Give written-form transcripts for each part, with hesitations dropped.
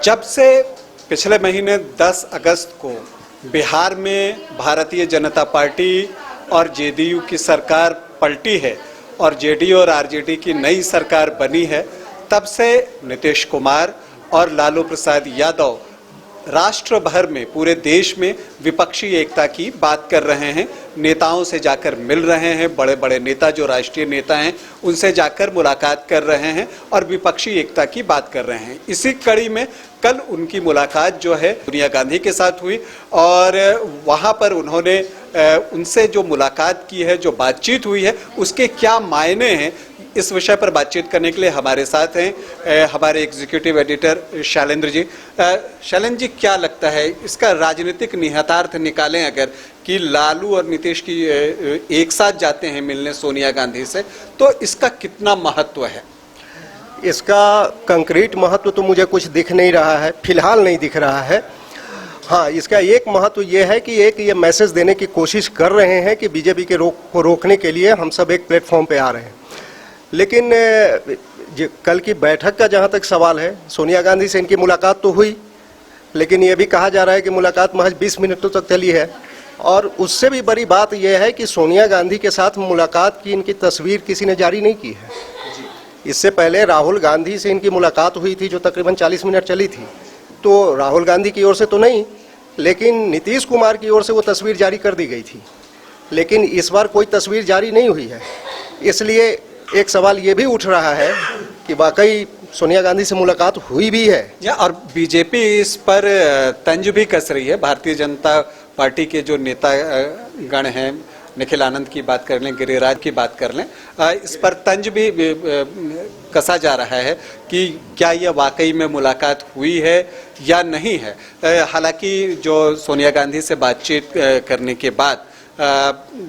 जब से पिछले महीने 10 अगस्त को बिहार में भारतीय जनता पार्टी और जेडीयू की सरकार पलटी है और जेडीयू और आरजेडी की नई सरकार बनी है, तब से नीतीश कुमार और लालू प्रसाद यादव राष्ट्र भर में, पूरे देश में विपक्षी एकता की बात कर रहे हैं। नेताओं से जाकर मिल रहे हैं, बड़े बड़े नेता जो राष्ट्रीय नेता हैं उनसे जाकर मुलाकात कर रहे हैं और विपक्षी एकता की बात कर रहे हैं। इसी कड़ी में कल उनकी मुलाकात जो है सोनिया गांधी के साथ हुई और वहां पर उन्होंने उनसे जो मुलाकात की है, जो बातचीत हुई है, उसके क्या मायने हैं, इस विषय पर बातचीत करने के लिए हमारे साथ हैं हमारे एग्जीक्यूटिव एडिटर शैलेंद्र जी। शैलेंद्र जी, क्या लगता है इसका राजनीतिक निहितार्थ निकालें अगर कि लालू और नीतीश की एक साथ जाते हैं मिलने सोनिया गांधी से, तो इसका कितना महत्व है? इसका कंक्रीट महत्व तो मुझे कुछ दिख नहीं रहा है, फिलहाल नहीं दिख रहा है। हाँ, इसका एक महत्व ये है कि एक ये मैसेज देने की कोशिश कर रहे हैं कि बीजेपी के को रोकने के लिए हम सब एक प्लेटफॉर्म पे आ रहे हैं। लेकिन कल की बैठक का जहाँ तक सवाल है, सोनिया गांधी से इनकी मुलाकात तो हुई, लेकिन ये भी कहा जा रहा है कि मुलाकात महज 20 मिनटों तक चली है। और उससे भी बड़ी बात यह है कि सोनिया गांधी के साथ मुलाकात की इनकी तस्वीर किसी ने जारी नहीं की है। इससे पहले राहुल गांधी से इनकी मुलाकात हुई थी जो तकरीबन 40 मिनट चली थी, तो राहुल गांधी की ओर से तो नहीं, लेकिन नीतीश कुमार की ओर से वो तस्वीर जारी कर दी गई थी। लेकिन इस बार कोई तस्वीर जारी नहीं हुई है, इसलिए एक सवाल ये भी उठ रहा है कि वाकई सोनिया गांधी से मुलाकात हुई भी है। और बीजेपी इस पर तंज भी कस रही है। भारतीय जनता पार्टी के जो नेता गण हैं, निखिल आनंद की बात कर लें, गिरिराज की बात कर लें, इस पर तंज भी कसा जा रहा है कि क्या यह वाकई में मुलाकात हुई है या नहीं है। हालांकि जो सोनिया गांधी से बातचीत करने के बाद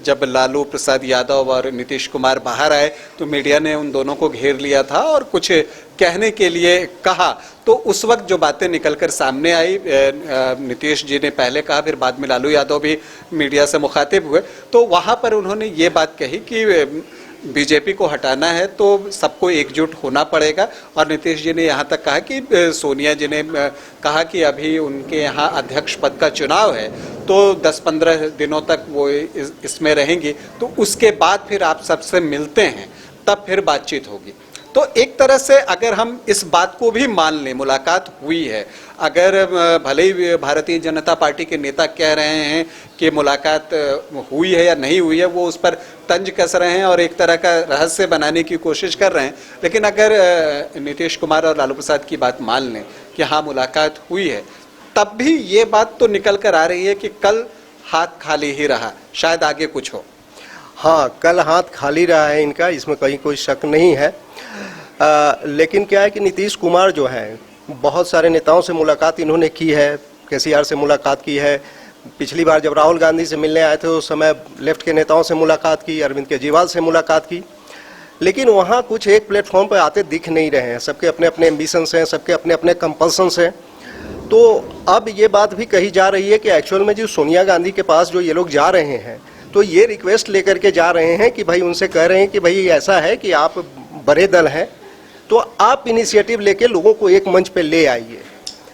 जब लालू प्रसाद यादव और नीतीश कुमार बाहर आए तो मीडिया ने उन दोनों को घेर लिया था और कुछ कहने के लिए कहा, तो उस वक्त जो बातें निकलकर सामने आई, नीतीश जी ने पहले कहा, फिर बाद में लालू यादव भी मीडिया से मुखातिब हुए, तो वहां पर उन्होंने ये बात कही कि बीजेपी को हटाना है तो सबको एकजुट होना पड़ेगा। और नीतीश जी ने यहाँ तक कहा कि सोनिया जी ने कहा कि अभी उनके यहाँ अध्यक्ष पद का चुनाव है, तो 10-15 दिनों तक वो इसमें रहेंगी, तो उसके बाद फिर आप सबसे मिलते हैं, तब फिर बातचीत होगी। तो एक तरह से अगर हम इस बात को भी मान लें, मुलाकात हुई है, अगर भले ही भारतीय जनता पार्टी के नेता कह रहे हैं कि मुलाकात हुई है या नहीं हुई है, वो उस पर तंज कस रहे हैं और एक तरह का रहस्य बनाने की कोशिश कर रहे हैं, लेकिन अगर नीतीश कुमार और लालू प्रसाद की बात मान लें कि हाँ मुलाकात हुई है, तब भी ये बात तो निकल कर आ रही है कि कल हाथ खाली ही रहा, शायद आगे कुछ हो। हाँ, कल हाथ खाली रहा है इनका, इसमें कहीं कोई शक नहीं है। लेकिन क्या है कि नीतीश कुमार जो है, बहुत सारे नेताओं से मुलाकात इन्होंने की है, केसीआर से मुलाकात की है, पिछली बार जब राहुल गांधी से मिलने आए थे उस समय लेफ्ट के नेताओं से मुलाकात की, अरविंद केजरीवाल से मुलाकात की, लेकिन वहाँ कुछ एक प्लेटफॉर्म पर आते दिख नहीं रहे हैं। सबके अपने अपने एम्बिशंस हैं, सबके अपने अपने कंपल्सन्स हैं। तो अब ये बात भी कही जा रही है कि एक्चुअल में जो सोनिया गांधी के पास जो ये लोग जा रहे हैं, तो ये रिक्वेस्ट लेकर के जा रहे हैं कि भाई, उनसे कह रहे हैं कि भाई ऐसा है कि आप बड़े दल हैं, तो आप इनिशिएटिव लेके लोगों को एक मंच पे ले आइए।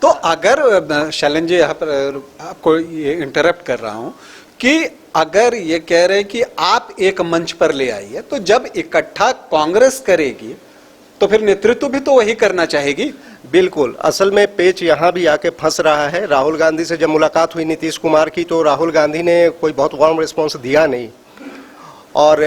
तो अगर शैलेंद्र जी, यहाँ पर आपको ये इंटरप्ट कर रहा हूँ कि अगर ये कह रहे हैं कि आप एक मंच पर ले आइए, तो जब इकट्ठा कांग्रेस करेगी तो फिर नेतृत्व भी तो वही करना चाहेगी। बिल्कुल, असल में पेच यहाँ भी आके फंस रहा है। राहुल गांधी से जब मुलाकात हुई नीतीश कुमार की, तो राहुल गांधी ने कोई बहुत वार्म रिस्पॉन्स दिया नहीं, और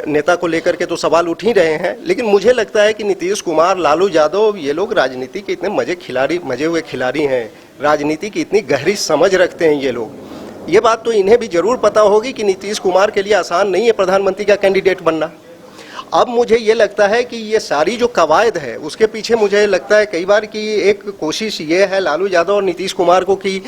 नेता को लेकर के तो सवाल उठ ही रहे हैं। लेकिन मुझे लगता है कि नीतीश कुमार, लालू यादव, ये लोग राजनीति के इतने मजे हुए खिलाड़ी हैं, राजनीति की इतनी गहरी समझ रखते हैं ये लोग। ये बात तो इन्हें भी जरूर पता होगी कि नीतीश कुमार के लिए आसान नहीं है प्रधानमंत्री का कैंडिडेट बनना। अब मुझे ये लगता है कि ये सारी जो कवायद है उसके पीछे मुझे लगता है कई बार कि एक कोशिश ये है लालू यादव और नीतीश कुमार को कि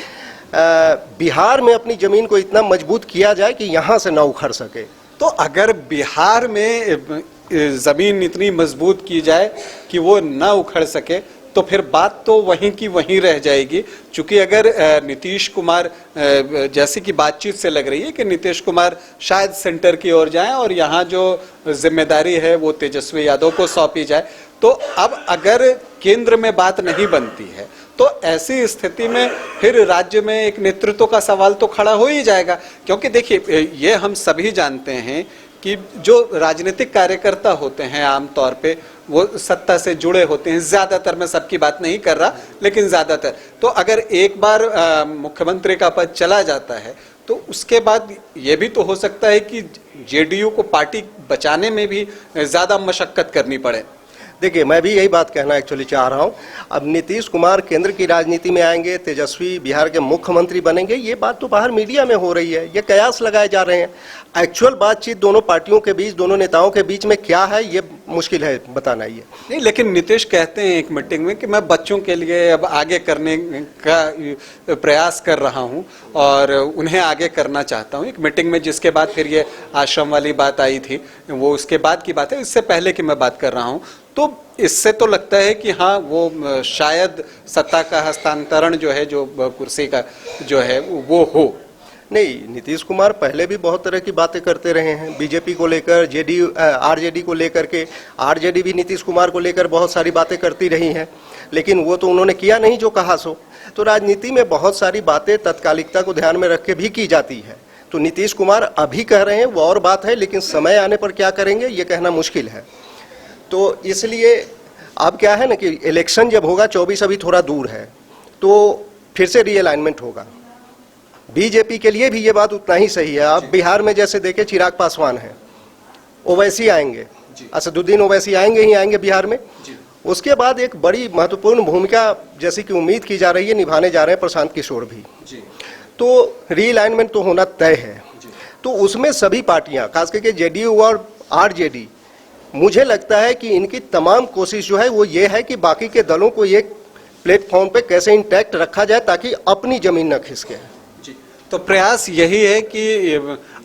बिहार में अपनी जमीन को इतना मजबूत किया जाए कि यहाँ से ना उखड़ सके। तो अगर बिहार में जमीन इतनी मजबूत की जाए कि वो ना उखड़ सके, तो फिर बात तो वहीं की वहीं रह जाएगी। चूंकि अगर नीतीश कुमार, जैसे कि बातचीत से लग रही है कि नीतीश कुमार शायद सेंटर की ओर जाएं और यहाँ जो जिम्मेदारी है वो तेजस्वी यादव को सौंपी जाए, तो अब अगर केंद्र में बात नहीं बनती है तो ऐसी स्थिति में फिर राज्य में एक नेतृत्व का सवाल तो खड़ा हो ही जाएगा। क्योंकि देखिए, ये हम सभी जानते हैं कि जो राजनीतिक कार्यकर्ता होते हैं आमतौर पे वो सत्ता से जुड़े होते हैं, ज्यादातर, मैं सबकी बात नहीं कर रहा लेकिन ज्यादातर। तो अगर एक बार मुख्यमंत्री का पद चला जाता है तो उसके बाद ये भी तो हो सकता है कि जेडीयू को पार्टी बचाने में भी ज्यादा मशक्कत करनी पड़े। देखिए, मैं भी यही बात कहना एक्चुअली चाह रहा हूं। अब नीतीश कुमार केंद्र की राजनीति में आएंगे, तेजस्वी बिहार के मुख्यमंत्री बनेंगे, ये बात तो बाहर मीडिया में हो रही है, ये कयास लगाए जा रहे हैं। एक्चुअल बातचीत दोनों पार्टियों के बीच, दोनों नेताओं के बीच में क्या है, ये मुश्किल है बताना। ये नहीं, लेकिन नीतीश कहते हैं एक मीटिंग में कि मैं बच्चों के लिए अब आगे करने का प्रयास कर रहा हूं और उन्हें आगे करना चाहता हूं। एक मीटिंग में, जिसके बाद फिर ये आश्रम वाली बात आई थी, वो उसके बाद की बात है, इससे पहले की मैं बात कर रहा हूं। तो इससे तो लगता है कि हाँ, वो शायद सत्ता का हस्तांतरण जो है, जो कुर्सी का जो है वो हो। नहीं, नीतीश कुमार पहले भी बहुत तरह की बातें करते रहे हैं, बीजेपी को लेकर, जेडीयू आरजेडी को लेकर के। आरजेडी भी नीतीश कुमार को लेकर बहुत सारी बातें करती रही हैं, लेकिन वो तो उन्होंने किया नहीं जो कहा सो। तो राजनीति में बहुत सारी बातें तत्कालिकता को ध्यान में रख के भी की जाती है। तो नीतीश कुमार अभी कह रहे हैं वो और बात है, लेकिन समय आने पर क्या करेंगे ये कहना मुश्किल है। तो इसलिए अब क्या है ना कि इलेक्शन जब होगा, 24 अभी थोड़ा दूर है, तो फिर से रीअलाइनमेंट होगा। बीजेपी के लिए भी ये बात उतना ही सही है। आप बिहार में जैसे देखे, चिराग पासवान है, ओवैसी आएंगे, असदुद्दीन ओवैसी आएंगे ही आएंगे बिहार में। उसके बाद एक बड़ी महत्वपूर्ण भूमिका जैसी कि उम्मीद की जा रही है निभाने जा रहे हैं प्रशांत किशोर भी। तो रीअलाइनमेंट तो होना तय है। तो उसमें सभी पार्टियां, खास करके जेडीयू और आरजेडी, मुझे लगता है कि इनकी तमाम कोशिश जो है वो ये है कि बाकी के दलों को एक प्लेटफॉर्म पे कैसे इंटैक्ट रखा जाए ताकि अपनी जमीन न खिसके। तो प्रयास यही है कि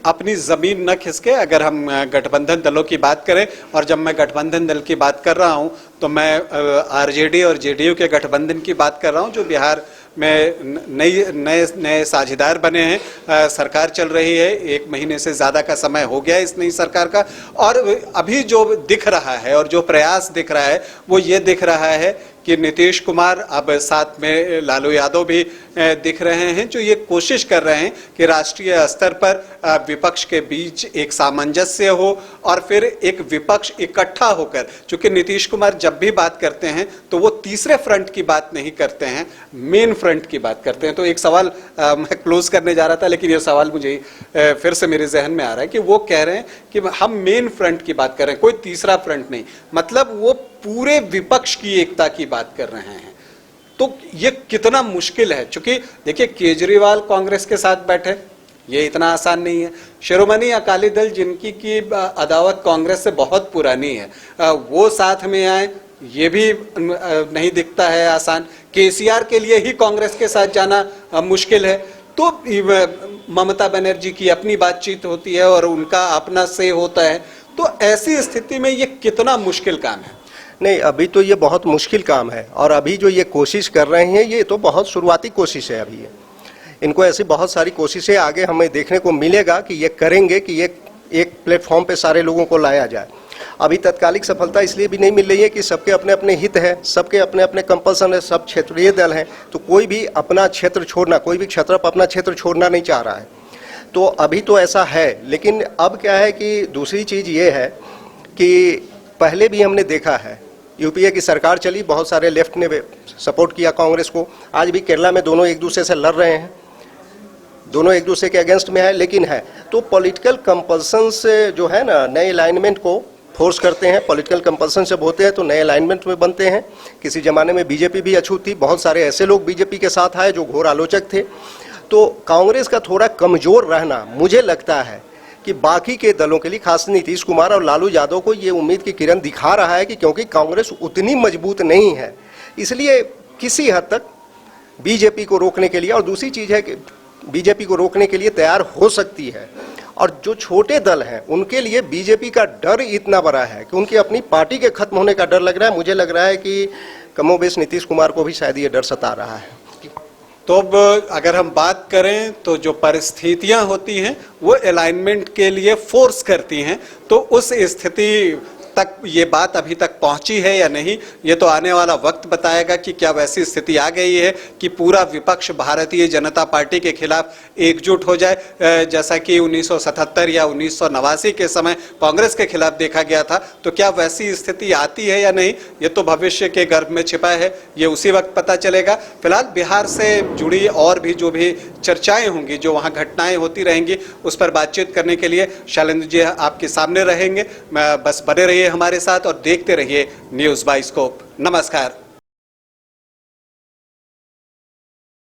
अपनी जमीन न खिसके। अगर हम गठबंधन दलों की बात करें, और जब मैं गठबंधन दल की बात कर रहा हूं तो मैं आरजेडी और जेडीयू के गठबंधन की बात कर रहा हूं, जो बिहार में नए साझेदार बने हैं। सरकार चल रही है, 1 महीने से ज़्यादा का समय हो गया इस नई सरकार का, और अभी जो दिख रहा है और जो प्रयास दिख रहा है वो ये दिख रहा है कि नीतीश कुमार, अब साथ में लालू यादव भी दिख रहे हैं, जो ये कोशिश कर रहे हैं कि राष्ट्रीय स्तर पर विपक्ष के बीच एक सामंजस्य हो और फिर एक विपक्ष इकट्ठा होकर, चूंकि नीतीश कुमार जब भी बात करते हैं तो वो तीसरे फ्रंट की बात नहीं करते हैं, मेन फ्रंट की बात करते हैं। तो एक सवाल मैं क्लोज करने जा रहा था, लेकिन ये सवाल मुझे फिर से मेरे जहन में आ रहा है कि वो कह रहे हैं कि हम मेन फ्रंट की बात कर रहे हैं, कोई तीसरा फ्रंट नहीं, मतलब वो पूरे विपक्ष की एकता की बात कर रहे हैं। तो ये कितना मुश्किल है, क्योंकि देखिए केजरीवाल कांग्रेस के साथ बैठे, ये इतना आसान नहीं है। शिरोमणि अकाली दल, जिनकी की अदावत कांग्रेस से बहुत पुरानी है, वो साथ में आए, ये भी नहीं दिखता है आसान। केसीआर के लिए ही कांग्रेस के साथ जाना मुश्किल है। तो ममता बनर्जी की अपनी बातचीत होती है और उनका अपना से होता है। तो ऐसी स्थिति में ये कितना मुश्किल काम है। नहीं, अभी तो ये बहुत मुश्किल काम है, और अभी जो ये कोशिश कर रहे हैं ये तो बहुत शुरुआती कोशिश है। अभी ये इनको ऐसी बहुत सारी कोशिशें आगे हमें देखने को मिलेगा कि ये करेंगे कि ये एक प्लेटफॉर्म पे सारे लोगों को लाया जाए। अभी तत्कालिक सफलता इसलिए भी नहीं मिल रही है कि सबके अपने अपने हित है, सबके अपने अपने कंपल्सन है, सब क्षेत्रीय दल हैं, तो कोई भी अपना क्षेत्र छोड़ना, कोई भी क्षेत्र अपना क्षेत्र छोड़ना नहीं चाह रहा है। तो अभी तो ऐसा है, लेकिन अब क्या है कि दूसरी चीज़ ये है कि पहले भी हमने देखा है, यूपीए की सरकार चली, बहुत सारे लेफ्ट ने सपोर्ट किया कांग्रेस को। आज भी केरला में दोनों एक दूसरे से लड़ रहे हैं, दोनों एक दूसरे के अगेंस्ट में है, लेकिन है तो पॉलिटिकल कंपल्सन से जो है ना, नए अलाइनमेंट को फोर्स करते हैं। पॉलिटिकल कंपल्सन जब होते हैं तो नए अलाइनमेंट में बनते हैं। किसी ज़माने में बीजेपी भी अछूत थी, बहुत सारे ऐसे लोग बीजेपी के साथ आए जो घोर आलोचक थे। तो कांग्रेस का थोड़ा कमज़ोर रहना मुझे लगता है कि बाकी के दलों के लिए, खास नीतीश कुमार और लालू यादव को ये उम्मीद की किरण दिखा रहा है कि क्योंकि कांग्रेस उतनी मजबूत नहीं है, इसलिए किसी हद तक बीजेपी को रोकने के लिए, और दूसरी चीज़ है कि बीजेपी को रोकने के लिए तैयार हो सकती है। और जो छोटे दल हैं उनके लिए बीजेपी का डर इतना बड़ा है कि उनकी अपनी पार्टी के खत्म होने का डर लग रहा है। मुझे लग रहा है कि कमोबेश नीतीश कुमार को भी शायद ये डर सता रहा है। तो अब अगर हम बात करें तो जो परिस्थितियां होती हैं वो अलाइनमेंट के लिए फोर्स करती हैं, तो उस स्थिति तक ये बात अभी तक पहुंची है या नहीं, ये तो आने वाला वक्त बताएगा कि क्या वैसी स्थिति आ गई है कि पूरा विपक्ष भारतीय जनता पार्टी के खिलाफ एकजुट हो जाए, जैसा कि 1977 या 1989 के समय कांग्रेस के खिलाफ देखा गया था। तो क्या वैसी स्थिति आती है या नहीं, ये तो भविष्य के गर्भ में छिपा है, ये उसी वक्त पता चलेगा। फिलहाल बिहार से जुड़ी और भी जो भी चर्चाएं होंगी, जो वहां घटनाएं होती रहेंगी, उस पर बातचीत करने के लिए शैलेंद्र जी आपके सामने रहेंगे। बस बने रहिए हमारे साथ और देखते रहिए न्यूज़ बाइस्कोप। नमस्कार।